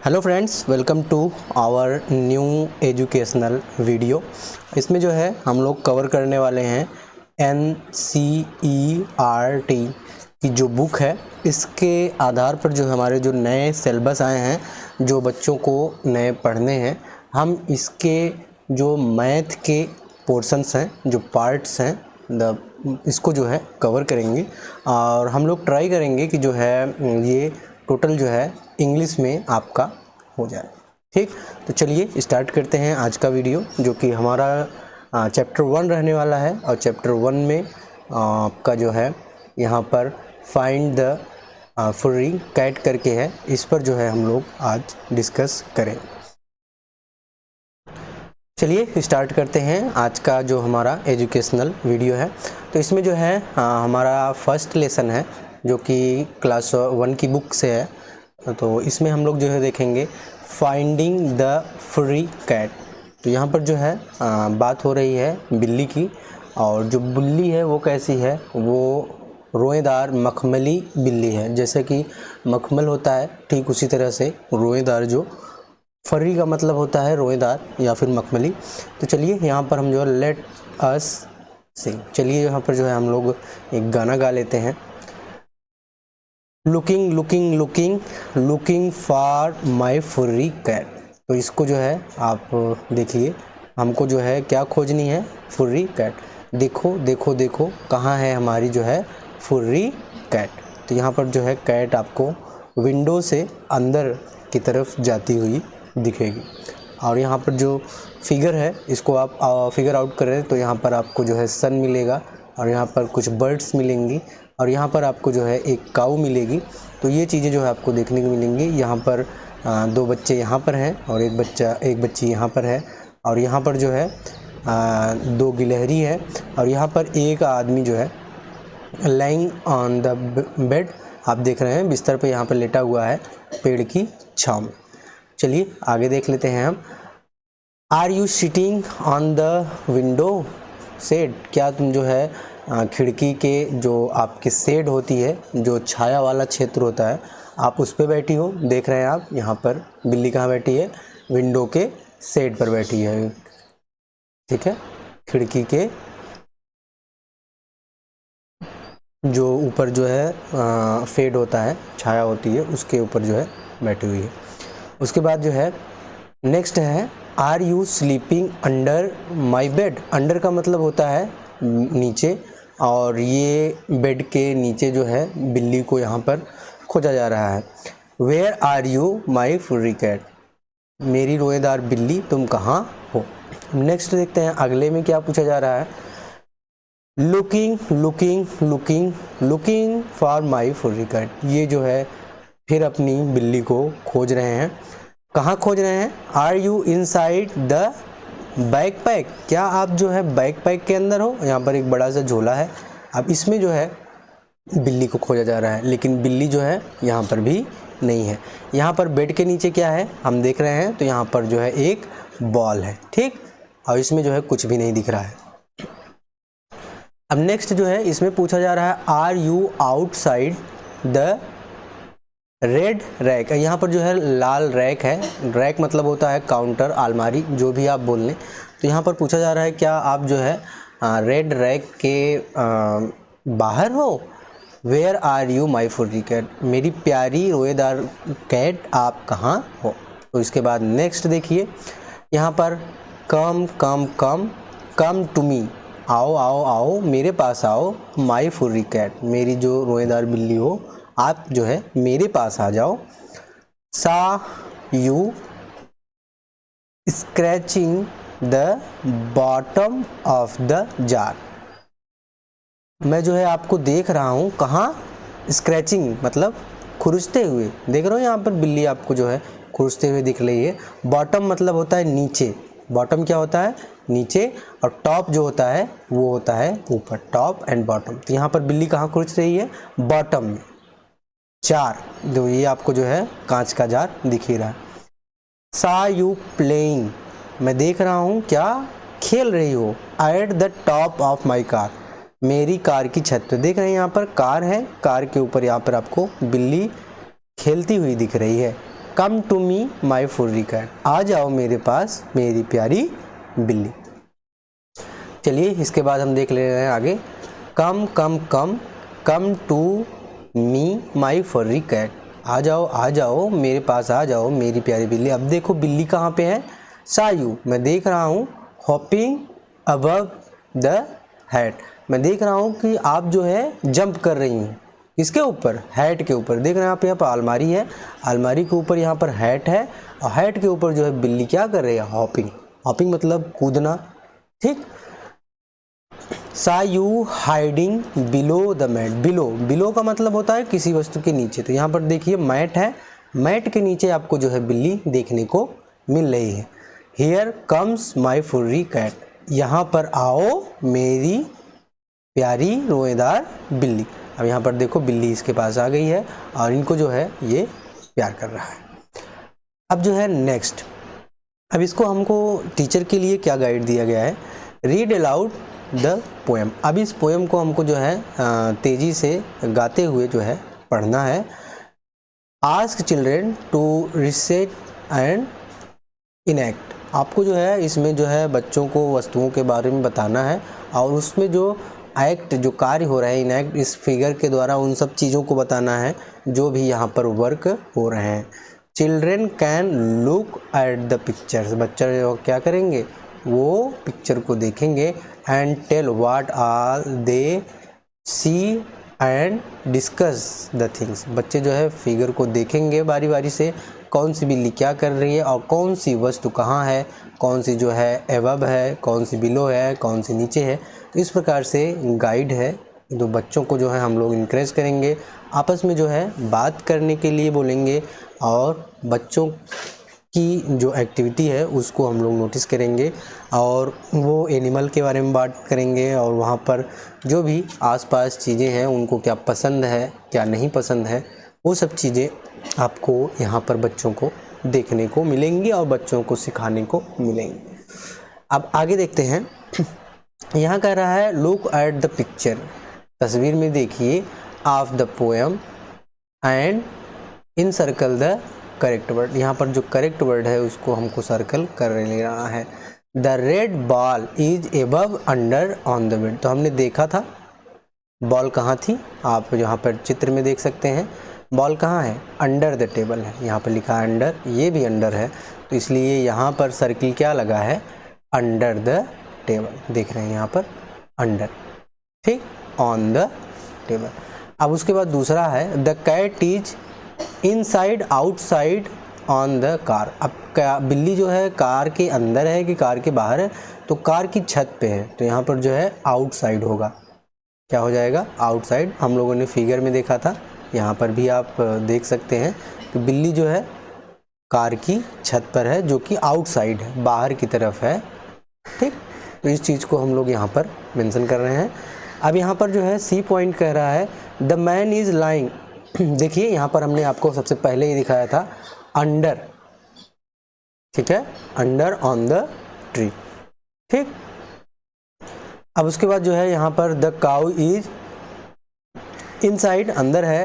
Hello friends, welcome to our new educational video. इसमें जो है हम लोग कवर करने वाले हैं NCERT की जो बुक है, इसके आधार पर जो हमारे जो नए सिलेबस आए हैं, जो बच्चों को नए पढ़ने हैं, हम इसके जो मैथ के पोर्शंस हैं, जो पार्ट्स हैं, इसको जो है कवर करेंगे। और हम लोग ट्राई करेंगे कि जो है ये टोटल जो है इंग्लिश में आपका हो जाए। ठीक, तो चलिए स्टार्ट करते हैं आज का वीडियो, जो कि हमारा चैप्टर 1 रहने वाला है। और चैप्टर 1 में आपका जो है यहाँ पर फाइंड द फुर्री कैट करके है, इस पर जो है हम लोग आज डिस्कस करें। चलिए स्टार्ट करते हैं आज का जो हमारा एजुकेशनल वीडियो है। तो इसमें जो है हमारा फर्स्ट लेसन है, जो कि क्लास 1 की बुक से है। तो इसमें हम लोग जो है देखेंगे फाइंडिंग द फुर्री कैट। तो यहाँ पर जो है बात हो रही है बिल्ली की, और जो बिल्ली है वो कैसी है, वो रोएदार मखमली बिल्ली है। जैसे कि मखमल होता है, ठीक उसी तरह से रोएदार, जो फर्री का मतलब होता है रोएदार या फिर मखमली। तो चलिए यहाँ पर हम जो है लेट अस सिंग, चलिए यहाँ पर जो है हम लोग एक गाना गा लेते हैं। Looking looking looking looking for my furry cat. तो इसको जो है आप देखिए, हमको जो है क्या खोजनी है, फुर्री कैट। देखो देखो देखो कहाँ है हमारी जो है फुर्री कैट। तो यहाँ पर जो है कैट आपको विंडो से अंदर की तरफ जाती हुई दिखेगी। और यहाँ पर जो फिगर है, इसको आप फिगर आउट करें तो यहाँ पर आपको जो है सन मिलेगा, और यहाँ पर कुछ बर्ड्स मिलेंगी, और यहाँ पर आपको जो है एक काऊ मिलेगी। तो ये चीज़ें जो है आपको देखने को मिलेंगी। यहाँ पर 2 बच्चे यहाँ पर हैं, और एक बच्ची यहाँ पर है, और यहाँ पर जो है 2 गिलहरी है, और यहाँ पर एक आदमी जो है लाइंग ऑन द बेड, आप देख रहे हैं बिस्तर पे यहाँ पर लेटा हुआ है पेड़ की छाँव में। चलिए आगे देख लेते हैं हम। Are you sitting on the window shade. क्या तुम जो है खिड़की के जो आपकी शेड होती है, जो छाया वाला क्षेत्र होता है, आप उस पर बैठी हो। देख रहे हैं आप यहाँ पर बिल्ली कहाँ बैठी है, विंडो के शेड पर बैठी है। ठीक है, खिड़की के जो ऊपर जो है फेड होता है, छाया होती है, उसके ऊपर जो है बैठी हुई है। उसके बाद जो है नेक्स्ट है are you sleeping under my bed. Under का मतलब होता है नीचे, और ये बेड के नीचे जो है बिल्ली को यहाँ पर खोजा जा रहा है। Where are you my furry cat. मेरी रोएदार बिल्ली तुम कहाँ हो। नेक्स्ट देखते हैं अगले में क्या पूछा जा रहा है। Looking looking looking looking for my furry cat. ये जो है फिर अपनी बिल्ली को खोज रहे हैं। कहाँ खोज रहे हैं। Are you inside the backpack. क्या आप जो है बैकपैक के अंदर हो। यहाँ पर एक बड़ा सा झोला है, अब इसमें जो है बिल्ली को खोजा जा रहा है, लेकिन बिल्ली जो है यहाँ पर भी नहीं है। यहाँ पर बेड के नीचे क्या है हम देख रहे हैं, तो यहाँ पर जो है एक बॉल है, ठीक, और इसमें जो है कुछ भी नहीं दिख रहा है। अब नेक्स्ट जो है इसमें पूछा जा रहा है are you outside the red rack. यहाँ पर जो है लाल रैक है। रैक मतलब होता है काउंटर, अलमारी, जो भी आप बोल लें। तो यहाँ पर पूछा जा रहा है क्या आप जो है रेड रैक के बाहर हो। Where are you my furry cat. मेरी प्यारी रोएदार कैट आप कहाँ हो। तो इसके बाद नेक्स्ट देखिए, यहाँ पर कम कम कम कम टू मी। आओ आओ आओ मेरे पास आओ। माई फुर्री कैट, मेरी जो रोएदार बिल्ली हो, आप जो है मेरे पास आ जाओ। सा you scratching the bottom of the jar. मैं जो है आपको देख रहा हूँ। कहाँ, स्क्रैचिंग मतलब खुरचते हुए। देख रहे हो यहाँ पर बिल्ली आपको जो है खुरचते हुए दिख रही है। बॉटम मतलब होता है नीचे। बॉटम क्या होता है, नीचे, और टॉप जो होता है वो होता है ऊपर। Top and bottom. तो यहाँ पर बिल्ली कहाँ खुरच रही है, बॉटम में। जार, जो ये आपको जो है कांच का जार दिख ही रहा है। सा यू प्लेइंग, मैं देख रहा हूँ क्या खेल रही हो। At the top of my car, मेरी कार की छत पे। देख रहे हैं यहाँ पर कार है, कार के ऊपर यहाँ पर आपको बिल्ली खेलती हुई दिख रही है। Come to me my furry cat, आ जाओ मेरे पास मेरी प्यारी बिल्ली। चलिए इसके बाद हम देख ले रहे हैं आगे, कम कम कम come to me my furry cat, आ जाओ मेरे पास आ जाओ मेरी प्यारी बिल्ली। अब देखो बिल्ली कहाँ पे है, सायू मैं देख रहा हूँ, हॉपिंग अबव द हैट, मैं देख रहा हूँ कि आप जो है जंप कर रही हैं, इसके ऊपर, हैट के ऊपर। देख रहे हैं आप यहाँ पर अलमारी है, अलमारी के ऊपर यहाँ पर हैट है, और हैट के ऊपर जो है बिल्ली क्या कर रही है, हॉपिंग। हॉपिंग मतलब कूदना, ठीक। सायू hiding below the mat, below का मतलब होता है किसी वस्तु के नीचे। तो यहाँ पर देखिए मैट है, मैट के नीचे आपको जो है बिल्ली देखने को मिल रही है। Here comes my furry cat, यहाँ पर आओ मेरी प्यारी रोएदार बिल्ली। अब यहाँ पर देखो बिल्ली इसके पास आ गई है और इनको जो है ये प्यार कर रहा है। अब जो है नेक्स्ट, अब इसको हमको टीचर के लिए क्या गाइड दिया गया है, रीड अलाउड द पोएम। अब इस पोएम को हमको जो है तेज़ी से गाते हुए जो है पढ़ना है। Ask children to recite and enact, आपको जो है इसमें जो है बच्चों को वस्तुओं के बारे में बताना है और उसमें जो एक्ट, जो कार्य हो रहा है, इनएक्ट, इस फिगर के द्वारा उन सब चीज़ों को बताना है जो भी यहाँ पर वर्क हो रहे हैं। Children can look at the pictures, बच्चे क्या करेंगे, वो पिक्चर को देखेंगे, and tell what are they see and discuss the things, बच्चे जो है फिगर को देखेंगे बारी बारी से, कौन सी बिल्ली क्या कर रही है और कौन सी वस्तु कहाँ है, कौन सी जो है एबव है, कौन सी बिलो है, कौन सी नीचे है। तो इस प्रकार से गाइड है, जो बच्चों को जो है हम लोग इनकरेज करेंगे, आपस में जो है बात करने के लिए बोलेंगे और बच्चों की जो एक्टिविटी है उसको हम लोग नोटिस करेंगे और वो एनिमल के बारे में बात करेंगे और वहाँ पर जो भी आसपास चीज़ें हैं उनको क्या पसंद है क्या नहीं पसंद है, वो सब चीज़ें आपको यहाँ पर बच्चों को देखने को मिलेंगी और बच्चों को सिखाने को मिलेंगी। अब आगे देखते हैं, यहाँ कह रहा है लुक एट द पिक्चर, तस्वीर में देखिए, of the poem and in circle the correct word, यहाँ पर जो करेक्ट वर्ड है उसको हमको सर्कल कर ले रहा है। The red ball is above under on the bed, तो हमने देखा था बॉल कहाँ थी, आप यहाँ पर चित्र में देख सकते हैं बॉल कहाँ है, अंडर द टेबल है, यहाँ पर लिखा है अंडर, ये भी अंडर है, तो इसलिए यहाँ पर सर्किल क्या लगा है, अंडर द टेबल, देख रहे हैं यहाँ पर अंडर, ठीक, ऑन द टेबल। अब उसके बाद दूसरा है the cat is inside outside on the car, अब क्या बिल्ली जो है कार के अंदर है कि कार के बाहर है, तो कार की छत पे है, तो यहाँ पर जो है आउटसाइड होगा, क्या हो जाएगा, आउटसाइड। हम लोगों ने फिगर में देखा था, यहाँ पर भी आप देख सकते हैं कि बिल्ली जो है कार की छत पर है जो कि आउटसाइड है, बाहर की तरफ है, ठीक। तो इस चीज़ को हम लोग यहाँ पर मेंशन कर रहे हैं। अब यहाँ पर जो है सी पॉइंट कह रहा है द मैन इज़ लाइंग, देखिए यहाँ पर हमने आपको सबसे पहले ही दिखाया था अंडर, ठीक है, अंडर ऑन द ट्री, ठीक। अब उसके बाद जो है यहाँ पर द काउ इज इनसाइड, अंदर है,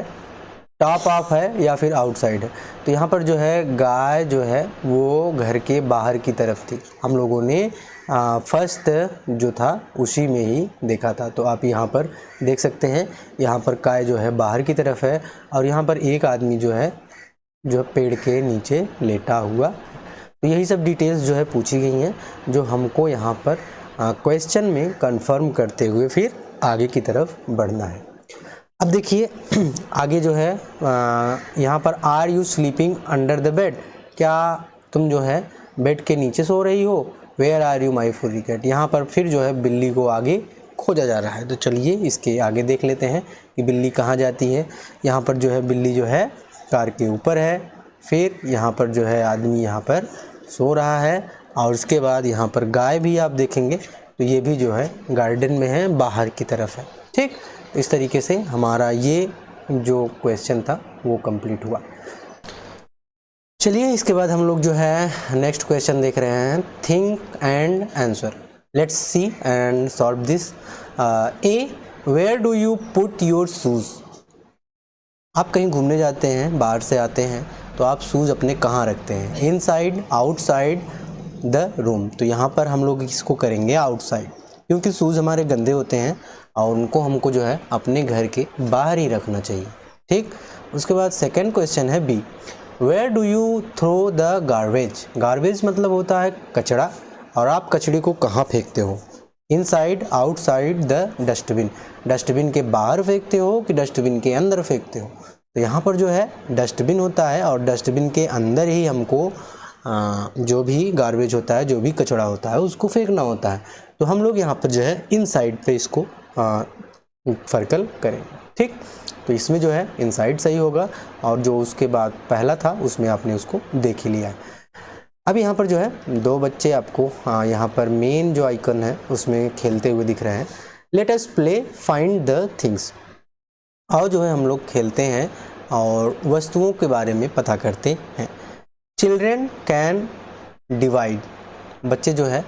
टॉप ऑफ है या फिर आउटसाइड है, तो यहाँ पर जो है गाय जो है वो घर के बाहर की तरफ थी, हम लोगों ने फर्स्ट जो था उसी में ही देखा था। तो आप यहाँ पर देख सकते हैं, यहाँ पर गाय जो है बाहर की तरफ है और यहाँ पर एक आदमी जो है पेड़ के नीचे लेटा हुआ। तो यही सब डिटेल्स जो है पूछी गई हैं जो हमको यहाँ पर क्वेश्चन में कंफर्म करते हुए फिर आगे की तरफ बढ़ना है। अब देखिए आगे जो है यहाँ पर are you sleeping under the bed, क्या तुम जो है बेड के नीचे सो रही हो, where are you my furry cat, यहाँ पर फिर जो है बिल्ली को आगे खोजा जा रहा है। तो चलिए इसके आगे देख लेते हैं कि बिल्ली कहाँ जाती है। यहाँ पर जो है बिल्ली जो है कार के ऊपर है, फिर यहाँ पर जो है आदमी यहाँ पर सो रहा है और उसके बाद यहाँ पर गाय भी आप देखेंगे तो ये भी जो है गार्डन में है, बाहर की तरफ है, ठीक। इस तरीके से हमारा ये जो क्वेश्चन था वो कंप्लीट हुआ। चलिए इसके बाद हम लोग जो है नेक्स्ट क्वेश्चन देख रहे हैं, think and answer. Let's see and solve this. A, where do you put your shoes, आप कहीं घूमने जाते हैं, बाहर से आते हैं तो आप शूज़ अपने कहाँ रखते हैं, इनसाइड, आउटसाइड द रूम। तो यहाँ पर हम लोग इसको करेंगे आउटसाइड, क्योंकि शूज़ हमारे गंदे होते हैं और उनको हमको जो है अपने घर के बाहर ही रखना चाहिए, ठीक। उसके बाद सेकंड क्वेश्चन है B, where do you throw the garbage. Garbage मतलब होता है कचरा, और आप कचरे को कहाँ फेंकते हो, inside, outside the dustbin. Dustbin के बाहर फेंकते हो कि डस्टबिन के अंदर फेंकते हो। तो यहाँ पर जो है डस्टबिन होता है और डस्टबिन के अंदर ही हमको जो भी गार्बेज होता है, जो भी कचरा होता है, उसको फेंकना होता है। तो हम लोग यहाँ पर जो है इनसाइड पे इसको सर्कल करेंगे, ठीक। तो इसमें जो है इनसाइड सही होगा, और जो उसके बाद पहला था उसमें आपने उसको देख ही लिया है। अब यहाँ पर जो है दो बच्चे आपको यहाँ पर मेन जो आइकन है उसमें खेलते हुए दिख रहे हैं। Late us play find the things. और जो है हम लोग खेलते हैं और वस्तुओं के बारे में पता करते हैं। Children can divide. बच्चे जो है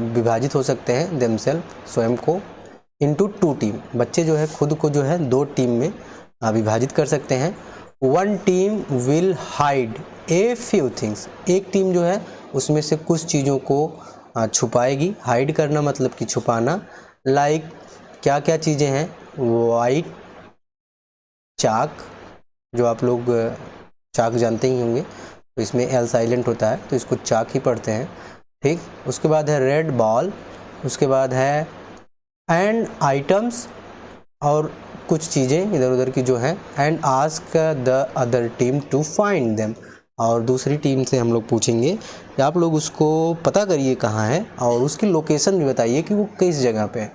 विभाजित हो सकते हैं देमसेल्फ, स्वयं को, इनटू 2 टीम। बच्चे जो है खुद को जो है 2 टीम में विभाजित कर सकते हैं। 1 team will hide a few things. एक टीम जो है उसमें से कुछ चीज़ों को छुपाएगी। हाइड करना मतलब कि छुपाना। लाइक क्या क्या चीज़ें हैं, वाइट चाक, जो आप लोग चाक जानते ही होंगे, तो इसमें एल साइलेंट होता है तो इसको चाक ही पढ़ते हैं, ठीक। उसके बाद है रेड बॉल, उसके बाद है एंड आइटम्स, और कुछ चीज़ें इधर उधर की जो हैं, and ask the other team to find them. और दूसरी टीम से हम लोग पूछेंगे कि आप लोग उसको पता करिए कहाँ है, और उसकी लोकेशन भी बताइए कि वो किस जगह पे है।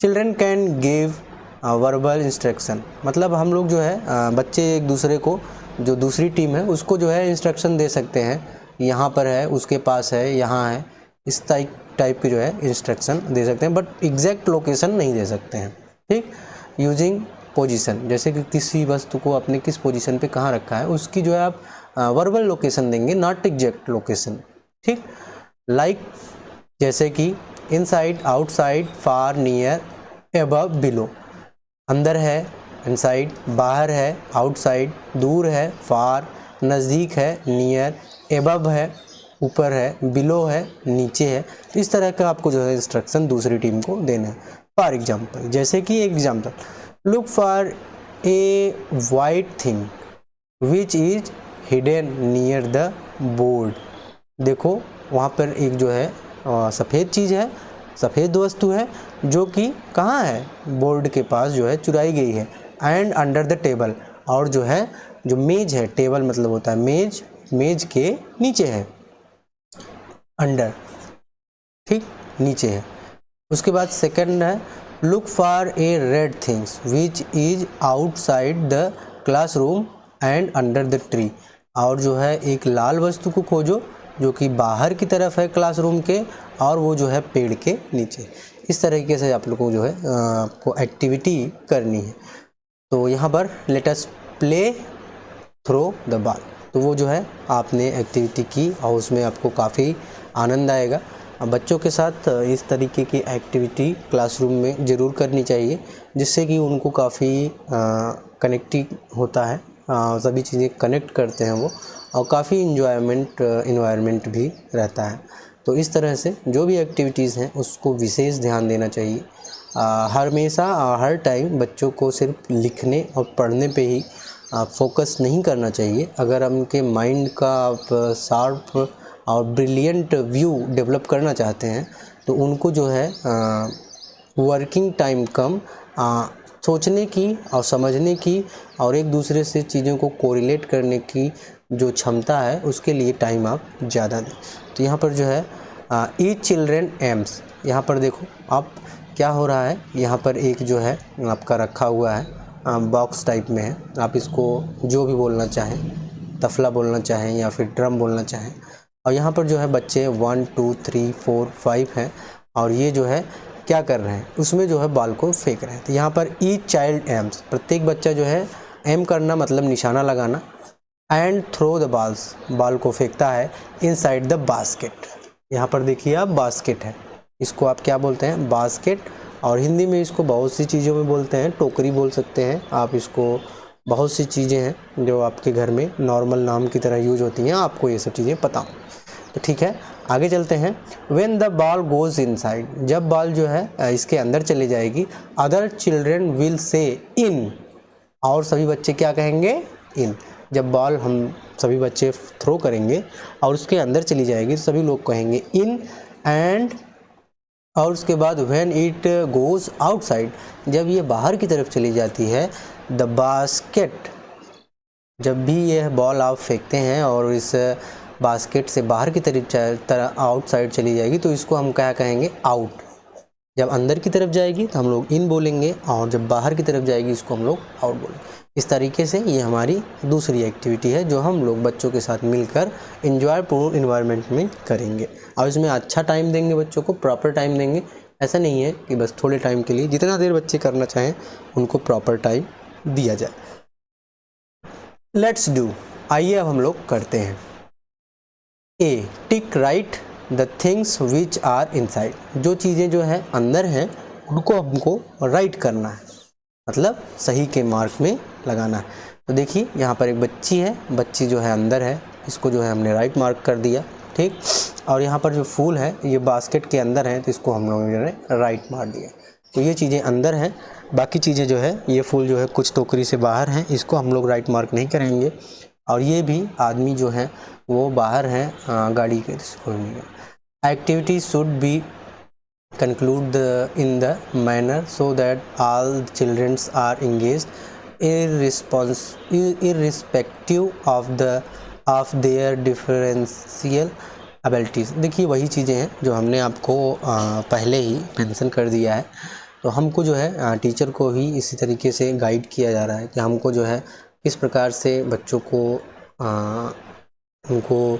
Children can give verbal instruction. मतलब हम लोग जो है बच्चे एक दूसरे को, जो दूसरी टीम है उसको जो है इंस्ट्रक्शन दे सकते हैं, यहाँ पर है, उसके पास है, यहाँ है, इस टाइप की जो है इंस्ट्रक्शन दे सकते हैं, बट एग्जैक्ट लोकेशन नहीं दे सकते हैं, ठीक। यूजिंग पोजीशन, जैसे कि किसी वस्तु को आपने किस पोजीशन पे कहाँ रखा है उसकी जो है आप वर्बल लोकेशन देंगे, नॉट एग्जैक्ट लोकेशन, ठीक। लाइक जैसे कि इनसाइड, आउटसाइड, फार, नियर, अबव, बिलो। अंदर है इनसाइड, बाहर है आउटसाइड, दूर है फार, नज़दीक है नियर, अबव है ऊपर है, बिलो है नीचे है। तो इस तरह का आपको जो है इंस्ट्रक्शन दूसरी टीम को देना है। फॉर एग्जाम्पल, जैसे कि example, look for a white thing which is hidden near the board. देखो वहाँ पर एक जो है सफ़ेद चीज़ है, सफ़ेद वस्तु है जो कि कहाँ है, बोर्ड के पास जो है चुराई गई है। एंड अंडर द टेबल, और जो है जो मेज है, टेबल मतलब होता है मेज, मेज के नीचे है, अंडर, ठीक, नीचे है। उसके बाद सेकंड है look for a red things which is outside the classroom and under the tree. और जो है एक लाल वस्तु को खोजो जो कि बाहर की तरफ है क्लासरूम के, और वो जो है पेड़ के नीचे। इस तरीके से आप लोगों को जो है आपको एक्टिविटी करनी है। तो यहाँ पर let us play throw the ball. तो वो जो है आपने एक्टिविटी की और उसमें आपको काफ़ी आनंद आएगा। बच्चों के साथ इस तरीके की एक्टिविटी क्लासरूम में ज़रूर करनी चाहिए, जिससे कि उनको काफ़ी कनेक्टिव होता है, सभी चीज़ें कनेक्ट करते हैं वो, और काफ़ी इन्वायरमेंट भी रहता है। तो इस तरह से जो भी एक्टिविटीज़ हैं उसको विशेष ध्यान देना चाहिए। हमेशा हर टाइम बच्चों को सिर्फ लिखने और पढ़ने पे ही फोकस नहीं करना चाहिए। अगर उनके माइंड का आप शार्प और ब्रिलियंट व्यू डेवलप करना चाहते हैं तो उनको जो है वर्किंग टाइम कम, सोचने की और समझने की और एक दूसरे से चीज़ों को कोरिलेट करने की जो क्षमता है उसके लिए टाइम आप ज़्यादा दें। तो यहाँ पर जो है ईच चिल्ड्रन एम्स, यहाँ पर देखो आप क्या हो रहा है, यहाँ पर एक जो है आपका रखा हुआ है बॉक्स टाइप में है, आप इसको जो भी बोलना चाहें, तफला बोलना चाहें या फिर ड्रम बोलना चाहें। और यहाँ पर जो है बच्चे 1 2 3 4 5 हैं और ये जो है क्या कर रहे हैं, उसमें जो है बॉल को फेंक रहे हैं। तो यहाँ पर ईच चाइल्ड एम्स, प्रत्येक बच्चा जो है एम करना मतलब निशाना लगाना, and throw the balls, ball को फेंकता है इनसाइड द बास्केट। यहाँ पर देखिए आप बास्केट है, इसको आप क्या बोलते हैं, बास्केट। और हिंदी में इसको बहुत सी चीज़ों में बोलते हैं, टोकरी बोल सकते हैं आप, इसको बहुत सी चीज़ें हैं जो आपके घर में नॉर्मल नाम की तरह यूज होती हैं, आपको ये सब चीज़ें पता हो तो ठीक है। आगे चलते हैं। When the ball goes inside, जब बॉल जो है इसके अंदर चली जाएगी, अदर चिल्ड्रेन विल से इन, और सभी बच्चे क्या कहेंगे? इन। जब बॉल हम सभी बच्चे थ्रो करेंगे और उसके अंदर चली जाएगी तो सभी लोग कहेंगे इन। एंड और उसके बाद व्हेन इट गोज़ आउटसाइड, जब ये बाहर की तरफ चली जाती है, द बास्केट, जब भी यह बॉल आप फेंकते हैं और इस बास्केट से बाहर की तरफ आउटसाइड चली जाएगी तो इसको हम क्या कहेंगे? आउट। जब अंदर की तरफ जाएगी तो हम लोग इन बोलेंगे और जब बाहर की तरफ जाएगी इसको हम लोग आउट बोलेंगे। इस तरीके से ये हमारी दूसरी एक्टिविटी है जो हम लोग बच्चों के साथ मिलकर एंजॉयपूर्ण इन्वायरमेंट में करेंगे और इसमें अच्छा टाइम देंगे, बच्चों को प्रॉपर टाइम देंगे। ऐसा नहीं है कि बस थोड़े टाइम के लिए, जितना देर बच्चे करना चाहें उनको प्रॉपर टाइम दिया जाए। लेट्स डू, आइए अब हम लोग करते हैं। A, tick right the things which are inside, जो चीज़ें जो है अंदर हैं उनको हमको राइट करना है, मतलब सही के मार्क में लगाना है। तो देखिए यहाँ पर एक बच्ची है, बच्ची जो है अंदर है, इसको जो है हमने राइट मार्क कर दिया, ठीक। और यहाँ पर जो फूल है ये बास्केट के अंदर है तो इसको हम लोगों ने राइट मार दिया। तो ये चीज़ें अंदर हैं, बाकी चीज़ें जो है ये फूल जो है कुछ टोकरी से बाहर हैं, इसको हम लोग राइट मार्क नहीं करेंगे। और ये भी आदमी जो है वो बाहर है गाड़ी के। Activity should be conclude in the manner so that all children are engaged irrespective of their differential abilities। देखिए वही चीज़ें हैं जो हमने आपको पहले ही मेंशन कर दिया है। तो हमको जो है टीचर को ही इसी तरीके से गाइड किया जा रहा है कि हमको जो है किस प्रकार से बच्चों को उनको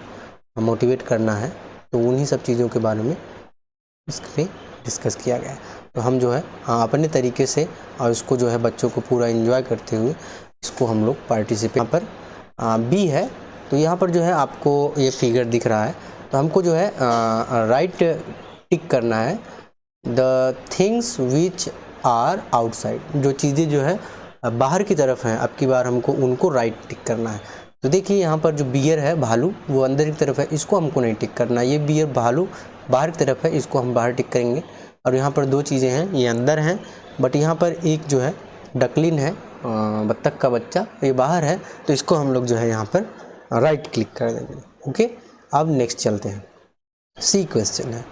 मोटिवेट करना है। तो उन्हीं सब चीज़ों के बारे में इसमें डिस्कस किया गया है। तो हम जो है अपने तरीके से और इसको जो है बच्चों को पूरा एंजॉय करते हुए इसको हम लोग पार्टिसिपेट। यहाँ पर बी है तो यहाँ पर जो है आपको ये फिगर दिख रहा है, तो हमको जो है राइट टिक करना है the things which are outside, जो चीज़ें जो है बाहर की तरफ हैं, अब की बार हमको उनको राइट टिक करना है। तो देखिए यहाँ पर जो बियर है भालू वो अंदर की तरफ है, इसको हमको नहीं टिक करना। ये बियर भालू बाहर की तरफ है, इसको हम बाहर टिक करेंगे। और यहाँ पर दो चीज़ें हैं, ये अंदर हैं बट यहाँ पर एक जो है डकलिन है, बत्तख का बच्चा, ये बाहर है, तो इसको हम लोग जो है यहाँ पर राइट क्लिक कर देंगे। ओके, अब नेक्स्ट चलते हैं। सी क्वेश्चन है,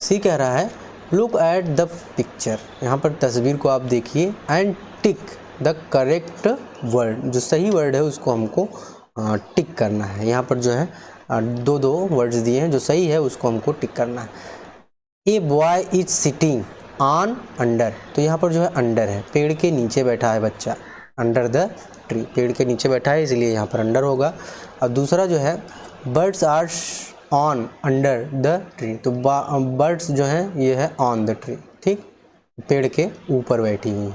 सी कह रहा है लुक एट द पिक्चर, यहाँ पर तस्वीर को आप देखिए and tick the correct word, जो सही वर्ड है उसको हमको टिक करना है। यहाँ पर जो है दो वर्ड्स दिए हैं, जो सही है उसको हमको टिक करना है। A boy is sitting on under, तो यहाँ पर जो है अंडर है, पेड़ के नीचे बैठा है बच्चा, अंडर द ट्री, पेड़ के नीचे बैठा है इसलिए यहाँ पर अंडर होगा। और दूसरा जो है birds are on under the tree, तो बर्ड्स जो है ये है ऑन द ट्री, ठीक, पेड़ के ऊपर बैठी हुई,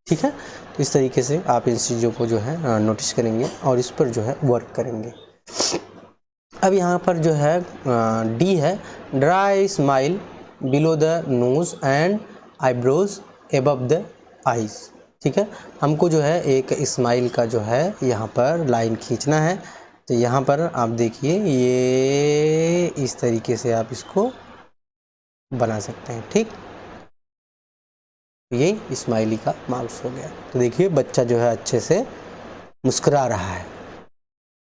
ठीक है। तो इस तरीके से आप इन चीज़ों को जो है नोटिस करेंगे और इस पर जो है वर्क करेंगे। अब यहाँ पर जो है डी है dry smile below the nose and eyebrows above the eyes, ठीक है। हमको जो है एक स्माइल का जो है यहाँ पर लाइन खींचना है। तो यहाँ पर आप देखिए ये इस तरीके से आप इसको बना सकते हैं, ठीक। ये स्माइली का माउस हो गया। तो देखिए बच्चा जो है अच्छे से मुस्कुरा रहा है।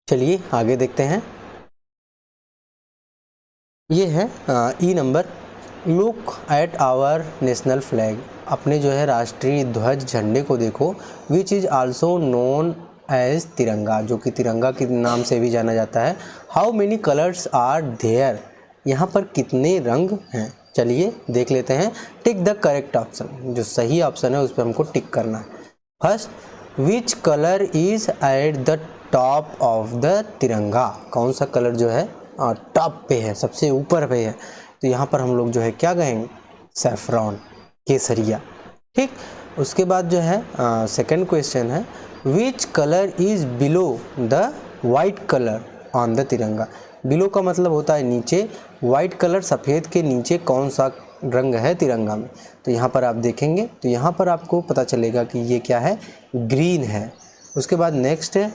चलिए आगे देखते हैं। ये है E number, look at our national flag, अपने जो है राष्ट्रीय ध्वज झंडे को देखो, which is also known as Tiranga, जो कि तिरंगा के नाम से भी जाना जाता है। How many colours are there, यहाँ पर कितने रंग हैं। चलिए देख लेते हैं। टिक द करेक्ट ऑप्शन, जो सही ऑप्शन है उस पर हमको टिक करना है। First, which colour is at the top of the तिरंगा, कौन सा कलर जो है टॉप पे है, सबसे ऊपर पे है। तो यहाँ पर हम लोग जो है क्या कहेंगे, सैफरॉन, केसरिया, ठीक। उसके बाद जो है सेकंड क्वेश्चन है which colour is below the white colour on the तिरंगा, बिलो का मतलब होता है नीचे, वाइट कलर सफ़ेद के नीचे कौन सा रंग है तिरंगा में। तो यहाँ पर आप देखेंगे तो यहाँ पर आपको पता चलेगा कि ये क्या है, ग्रीन है। उसके बाद नेक्स्ट है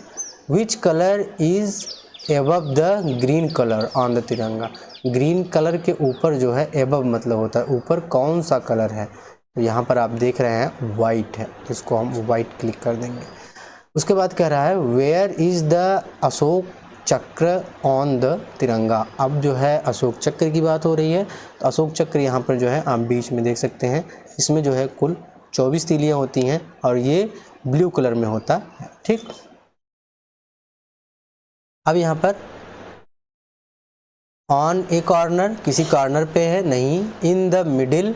which colour is above the green colour on the तिरंगा। ग्रीन कलर के ऊपर जो है एबव मतलब होता है ऊपर कौन सा कलर है, तो यहाँ पर आप देख रहे हैं वाइट है, इसको हम वाइट क्लिक कर देंगे। उसके बाद कह रहा है वेयर इज़ द अशोक चक्र ऑन द तिरंगा। अब जो है अशोक चक्र की बात हो रही है, तो अशोक चक्र यहाँ पर जो है आप बीच में देख सकते हैं, इसमें जो है कुल 24 तीलियाँ होती हैं और ये ब्लू कलर में होता है। ठीक, अब यहाँ पर ऑन ए कॉर्नर किसी कॉर्नर पे है, नहीं, in the middle,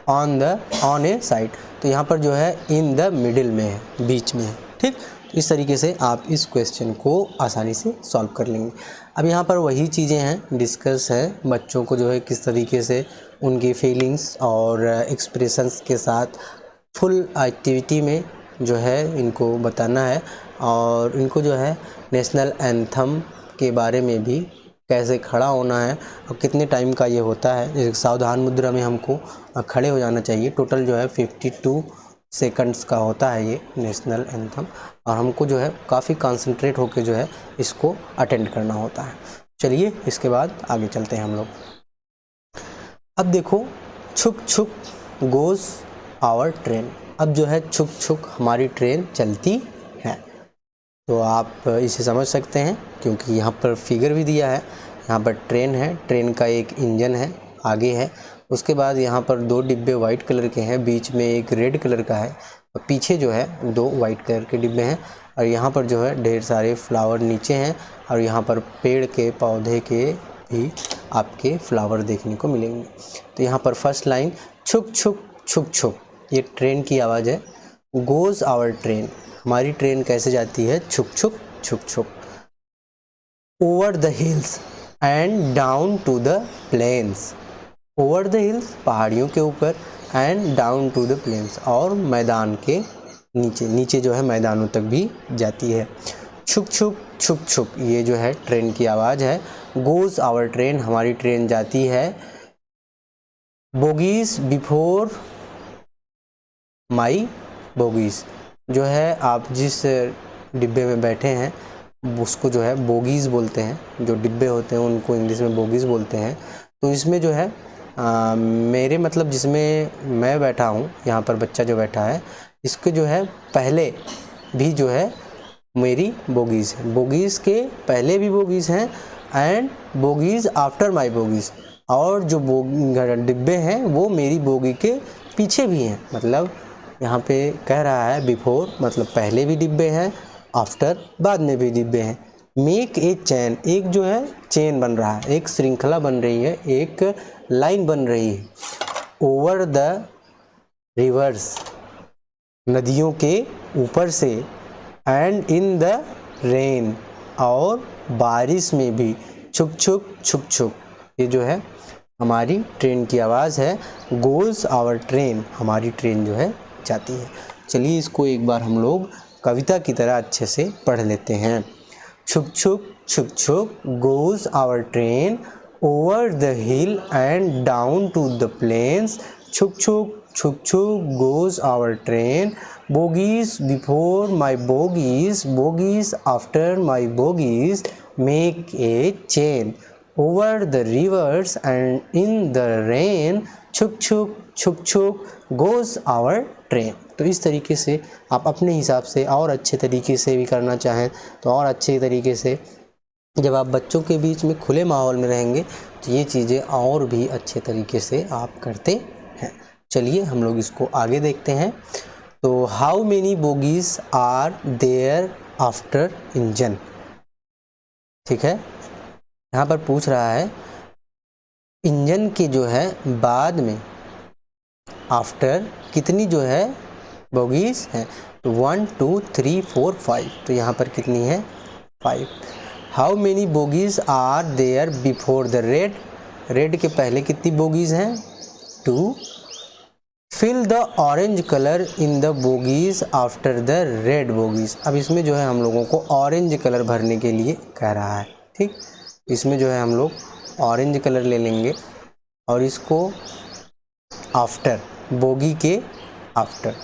on A side, तो यहाँ पर जो है इन द मिडिल में है, बीच में है। ठीक, तो इस तरीके से आप इस क्वेश्चन को आसानी से सॉल्व कर लेंगे। अब यहाँ पर वही चीज़ें हैं, डिस्कस है बच्चों को जो है किस तरीके से उनकी फीलिंग्स और एक्सप्रेशंस के साथ फुल एक्टिविटी में जो है इनको बताना है, और इनको जो है नेशनल एंथम के बारे में भी कैसे खड़ा होना है और कितने टाइम का ये होता है। जैसे सावधान मुद्रा में हमको खड़े हो जाना चाहिए। टोटल जो है 52 सेकंड्स का होता है ये नेशनल एंथम, और हमको जो है काफ़ी कंसंट्रेट होकर जो है इसको अटेंड करना होता है। चलिए इसके बाद आगे चलते हैं हम लोग। अब देखो, छुक छुक गोज़ आवर ट्रेन। अब जो है छुक छुक हमारी ट्रेन चलती है, तो आप इसे समझ सकते हैं क्योंकि यहाँ पर फिगर भी दिया है। यहाँ पर ट्रेन है, ट्रेन का एक इंजन है आगे है, उसके बाद यहाँ पर 2 डिब्बे वाइट कलर के हैं, बीच में एक रेड कलर का है, और पीछे जो है 2 वाइट कलर के डिब्बे हैं, और यहाँ पर जो है ढेर सारे फ्लावर नीचे हैं, और यहाँ पर पेड़ के पौधे के भी आपके फ्लावर देखने को मिलेंगे। तो यहाँ पर फर्स्ट लाइन छुक छुक छुक छुक, ये ट्रेन की आवाज़ है। गोज़ आवर ट्रेन, हमारी ट्रेन कैसे जाती है, छुक छुक छुक छुक। Over the hills and down to the plains. Over the hills पहाड़ियों के ऊपर, and down to the plains और मैदान के नीचे, नीचे जो है मैदानों तक भी जाती है। छुक छुक छुक छुक, ये जो है ट्रेन की आवाज़ है। गोज़ आवर ट्रेन, हमारी ट्रेन जाती है। बोगीज बिफोर माई बोगीज, जो है आप जिस डिब्बे में बैठे हैं उसको जो है बोगीज़ बोलते हैं। जो डिब्बे होते हैं उनको इंग्लिश में बोगीज़ बोलते हैं। तो इसमें जो है मेरे मतलब जिसमें मैं बैठा हूँ, यहाँ पर बच्चा जो बैठा है, इसके जो है पहले भी जो है मेरी बोगीज़ है। बोगीज़ के पहले भी बोगीज़ हैं, and bogies after my bogies, और जो डिब्बे हैं वो मेरी बोगी के पीछे भी हैं। मतलब यहाँ पे कह रहा है बिफोर मतलब पहले भी डिब्बे हैं, आफ्टर बाद में भी डिब्बे हैं। मेक ए चैन, एक जो है चेन बन रहा है, एक श्रृंखला बन रही है, एक लाइन बन रही है। ओवर द रिवर्स, नदियों के ऊपर से, एंड इन द रेन, और बारिश में भी। छुक छुक छुक छुक, ये जो है हमारी ट्रेन की आवाज़ है। गोज़ आवर ट्रेन, हमारी ट्रेन जो है जाती है। चलिए इसको एक बार हम लोग कविता की तरह अच्छे से पढ़ लेते हैं। छुक छुक छुक छुक goes our train over the hill and down to the plains. छुक छुक छुक छुक goes our train, bogies before my bogies, bogies after my bogies, make a chain over the rivers and in the rain. छुक छुक छुक छुक goes our train. तो इस तरीके से आप अपने हिसाब से और अच्छे तरीके से भी करना चाहें तो और अच्छे तरीके से, जब आप बच्चों के बीच में खुले माहौल में रहेंगे तो ये चीज़ें और भी अच्छे तरीके से आप करते हैं। चलिए हम लोग इसको आगे देखते हैं। तो how many bogies are there after engine, ठीक है, यहाँ पर पूछ रहा है इंजन के जो है बाद में आफ्टर कितनी जो है बोगीज हैं। तो 1 2 3 4 5, तो यहाँ पर कितनी है 5। How many bogies are there before the red, red के पहले कितनी बोगीज हैं 2। Fill the orange colour in the bogies after the red bogies. अब इसमें जो है हम लोगों को ऑरेंज कलर भरने के लिए कह रहा है। ठीक, इसमें जो है हम लोग ऑरेंज कलर ले लेंगे और इसको आफ्टर, बोगी के आफ्टर।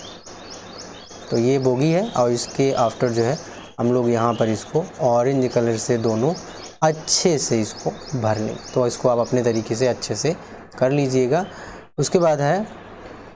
तो ये बोगी है और इसके आफ्टर जो है हम लोग यहाँ पर इसको ऑरेंज कलर से दोनों अच्छे से इसको भर लें। तो इसको आप अपने तरीके से अच्छे से कर लीजिएगा। उसके बाद है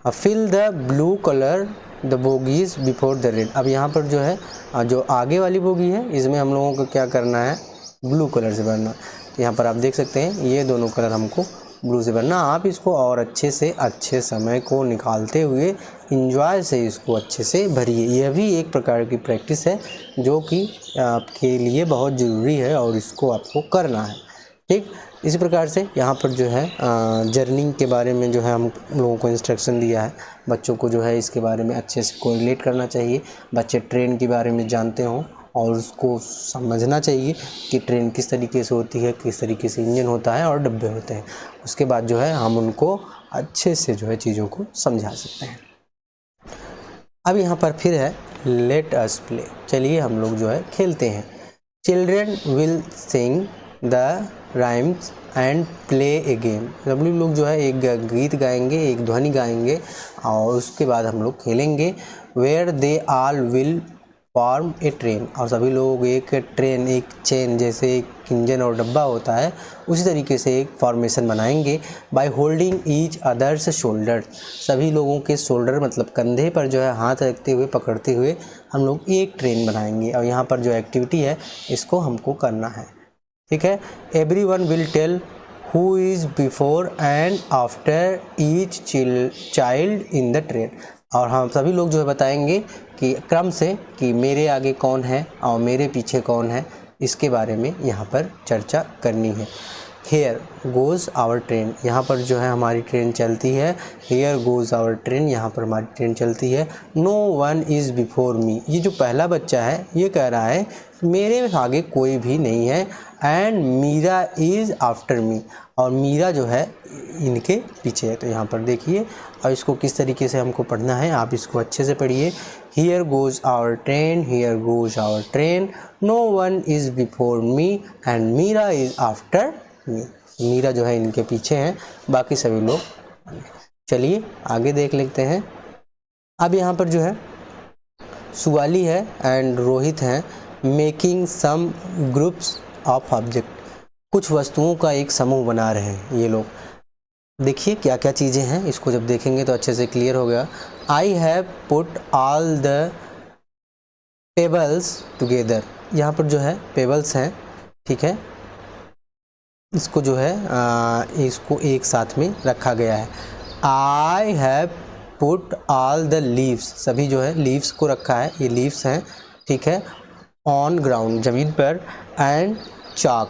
fill the blue colour the bogies before the red. अब यहाँ पर जो है जो आगे वाली बोगी है इसमें हम लोगों को क्या करना है, ब्लू कलर से भरना। तो यहाँ पर आप देख सकते हैं ये दोनों कलर हमको ब्लू से भरना। आप इसको और अच्छे से अच्छे समय को निकालते हुए इंजॉय से इसको अच्छे से भरिए। यह भी एक प्रकार की प्रैक्टिस है जो कि आपके लिए बहुत ज़रूरी है और इसको आपको करना है। ठीक इसी प्रकार से यहाँ पर जो है जर्निंग के बारे में जो है हम लोगों को इंस्ट्रक्शन दिया है। बच्चों को जो है इसके बारे में अच्छे से कोरिलेट करना चाहिए। बच्चे ट्रेन के बारे में जानते हों और उसको समझना चाहिए कि ट्रेन किस तरीके से होती है, किस तरीके से इंजन होता है और डब्बे होते हैं। उसके बाद जो है हम उनको अच्छे से जो है चीज़ों को समझा सकते हैं। अब यहाँ पर फिर है लेट अस प्ले। चलिए हम लोग जो है खेलते हैं। Children will sing the rhymes and play A game. सभी लोग जो है एक गीत गाएंगे, एक ध्वनि गाएंगे और उसके बाद हम लोग खेलेंगे। Where they all will form a train. और सभी लोग एक ट्रेन, एक चेन, जैसे एक इंजन और डब्बा होता है उसी तरीके से एक फॉर्मेशन बनाएंगे। By holding each others shoulder. सभी लोगों के शोल्डर मतलब कंधे पर जो है हाथ रखते हुए पकड़ते हुए हम लोग एक ट्रेन बनाएंगे। और यहाँ पर जो एक्टिविटी है इसको हमको करना है। ठीक है। Everyone will tell who is before and after each child in the train. और हम सभी लोग जो है बताएंगे कि क्रम से कि मेरे आगे कौन है और मेरे पीछे कौन है, इसके बारे में यहाँ पर चर्चा करनी है। Here goes our train. यहाँ पर जो है हमारी ट्रेन चलती है। Here goes our train. यहाँ पर हमारी ट्रेन चलती है। No one is before me. ये जो पहला बच्चा है ये कह रहा है मेरे आगे कोई भी नहीं है। And Meera is after me. और मीरा जो है इनके पीछे है। तो यहाँ पर देखिए और इसको किस तरीके से हमको पढ़ना है, आप इसको अच्छे से पढ़िए। Here goes our train, here goes our train, no one is before me and Meera is after me. Meera जो है इनके पीछे हैं, बाकी सभी लोग। चलिए आगे देख लेते हैं। अब यहाँ पर जो है सुवाली है एंड रोहित हैं making some groups of object. कुछ वस्तुओं का एक समूह बना रहे हैं ये लोग। देखिए क्या क्या चीज़ें हैं, इसको जब देखेंगे तो अच्छे से क्लियर हो गया। I have put all the pebbles together. यहाँ पर जो है पेबल्स हैं, ठीक है, इसको जो है इसको एक साथ में रखा गया है। आई have put all the leaves. सभी जो है लीव्स को रखा है, ये लीव्स हैं, ठीक है, ऑन ग्राउंड ज़मीन पर। एंड चाक,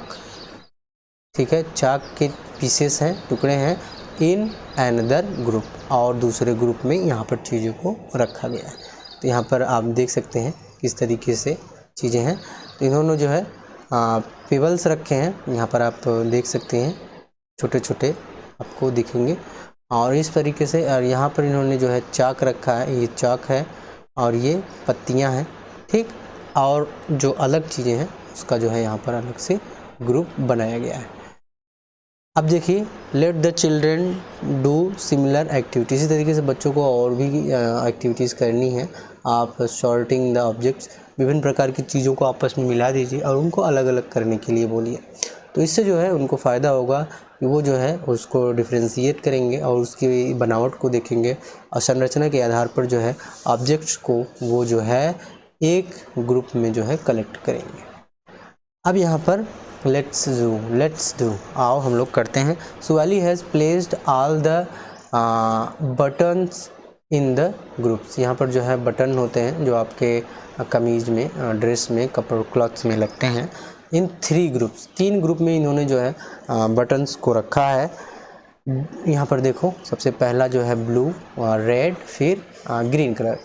ठीक है, चाक के पीसेस हैं, टुकड़े हैं। इन अनदर ग्रुप, और दूसरे ग्रुप में यहाँ पर चीज़ों को रखा गया है। तो यहाँ पर आप देख सकते हैं किस तरीके से चीज़ें हैं। तो इन्होंने जो है पेबल्स रखे हैं, यहाँ पर आप देख सकते हैं छोटे छोटे आपको दिखेंगे। और इस तरीके से और यहाँ पर इन्होंने जो है चाक रखा है, ये चाक है और ये पत्तियाँ हैं, ठीक। और जो अलग चीज़ें हैं उसका जो है यहाँ पर अलग से ग्रुप बनाया गया है। अब देखिए let the children do similar activity. इसी तरीके से बच्चों को और भी एक्टिविटीज़ करनी है। आप सॉर्टिंग द ऑब्जेक्ट्स, विभिन्न प्रकार की चीज़ों को आपस में मिला दीजिए और उनको अलग अलग करने के लिए बोलिए। तो इससे जो है उनको फ़ायदा होगा कि वो जो है उसको डिफ्रेंशिएट करेंगे और उसकी बनावट को देखेंगे और संरचना के आधार पर जो है ऑब्जेक्ट्स को वो जो है एक ग्रुप में जो है कलेक्ट करेंगे। अब यहाँ पर लेट्स डू, आओ हम लोग करते हैं। Suvali has placed all the buttons in the groups. यहाँ पर जो है बटन होते हैं जो आपके कमीज़ में, ड्रेस में, कपड़े, क्लॉथ्स में लगते हैं। इन 3 ग्रुप्स, 3 ग्रुप में इन्होंने जो है बटन्स को रखा है। यहाँ पर देखो सबसे पहला जो है ब्लू, रेड, फिर green colour.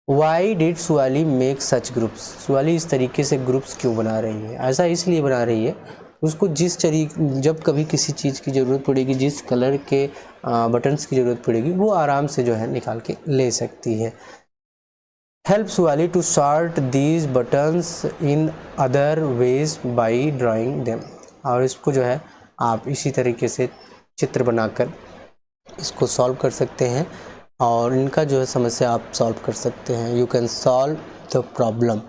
Why did Suvali make such groups. Suvali इस तरीके से ग्रुप्स क्यों बना रही है? ऐसा इसलिए बना रही है उसको जब कभी किसी चीज़ की ज़रूरत पड़ेगी, जिस कलर के बटन्स की ज़रूरत पड़ेगी, वो आराम से जो है निकाल के ले सकती है। Help Suvali to sort these buttons in other ways by drawing them. और इसको जो है आप इसी तरीके से चित्र बनाकर इसको सॉल्व कर सकते हैं। और इनका जो है समस्या आप सॉल्व कर सकते हैं। You can solve the problem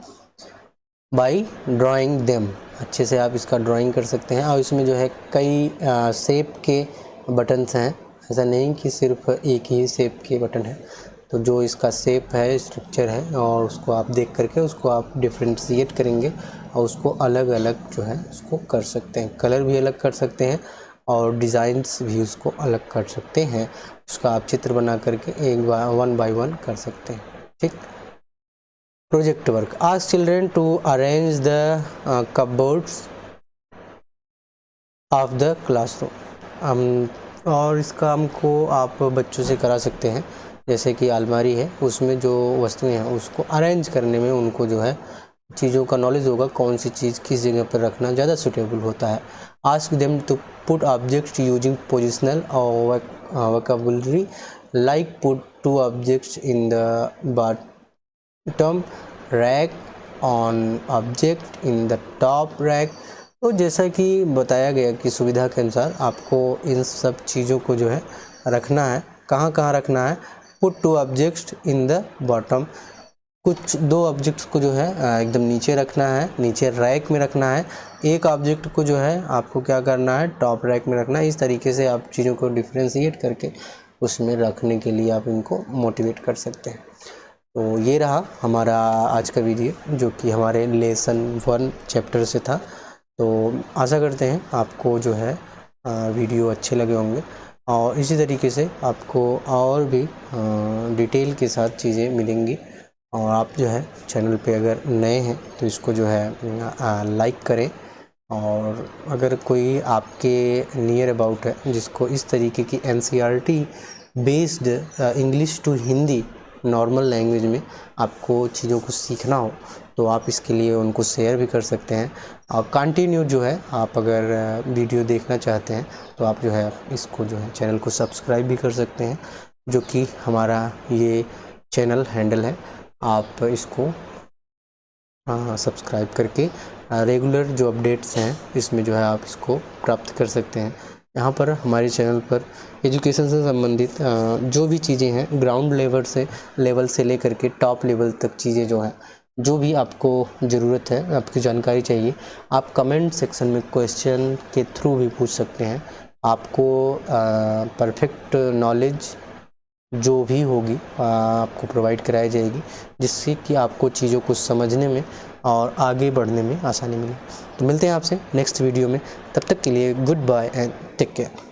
by drawing them. अच्छे से आप इसका ड्राइंग कर सकते हैं। और इसमें जो है कई शेप के बटन्स हैं, ऐसा नहीं कि सिर्फ एक ही शेप के बटन है। तो जो इसका शेप है, स्ट्रक्चर है, और उसको आप देख करके उसको आप डिफ्रेंशिएट करेंगे और उसको अलग अलग जो है उसको कर सकते हैं। कलर भी अलग कर सकते हैं और डिज़ाइंस भी उसको अलग कर सकते हैं। उसका आप चित्र बना करके वन बाय वन कर सकते हैं। ठीक। Project work. Ask children to arrange the cupboards of the classroom. और इस काम को आप बच्चों से करा सकते हैं। जैसे कि अलमारी है, उसमें जो वस्तुएं हैं उसको अरेंज करने में उनको जो है चीज़ों का नॉलेज होगा, कौन सी चीज़ किस जगह पर रखना ज़्यादा सूटेबल होता है। Ask them to put objects using positional और vocabulary, like put 2 objects in the bottom rack, on object in the top rack. तो जैसा कि बताया गया कि सुविधा के अनुसार आपको इन सब चीज़ों को जो है रखना है। कहाँ कहाँ रखना है? Put 2 objects in the bottom, कुछ 2 ऑब्जेक्ट्स को जो है एकदम नीचे रखना है, नीचे रैक में रखना है। एक ऑब्जेक्ट को जो है आपको क्या करना है, टॉप रैक में रखना है। इस तरीके से आप चीज़ों को डिफ्रेंशिएट करके उसमें रखने के लिए आप इनको मोटिवेट कर सकते हैं। तो ये रहा हमारा आज का वीडियो, जो कि हमारे लेसन 1 चैप्टर से था। तो आशा करते हैं आपको जो है वीडियो अच्छे लगे होंगे और इसी तरीके से आपको और भी डिटेल के साथ चीज़ें मिलेंगी। और आप जो है चैनल पे अगर नए हैं तो इसको जो है लाइक करें। और अगर कोई आपके नियर अबाउट है जिसको इस तरीके की NCERT based English to Hindi normal language में आपको चीज़ों को सीखना हो, तो आप इसके लिए उनको शेयर भी कर सकते हैं। और कंटिन्यू जो है आप अगर वीडियो देखना चाहते हैं तो आप जो है इसको जो है चैनल को सब्सक्राइब भी कर सकते हैं, जो कि हमारा ये चैनल हैंडल है। आप इसको सब्सक्राइब करके रेगुलर जो अपडेट्स हैं इसमें जो है आप इसको प्राप्त कर सकते हैं। यहाँ पर हमारे चैनल पर एजुकेशन से संबंधित जो भी चीज़ें हैं, ग्राउंड लेवल से लेकर के टॉप लेवल तक चीज़ें जो हैं, जो भी आपको ज़रूरत है, आपकी जानकारी चाहिए, आप कमेंट सेक्शन में क्वेश्चन के थ्रू भी पूछ सकते हैं। आपको परफेक्ट नॉलेज जो भी होगी आपको प्रोवाइड कराई जाएगी, जिससे कि आपको चीज़ों को समझने में और आगे बढ़ने में आसानी मिले। तो मिलते हैं आपसे नेक्स्ट वीडियो में, तब तक के लिए goodbye and take care.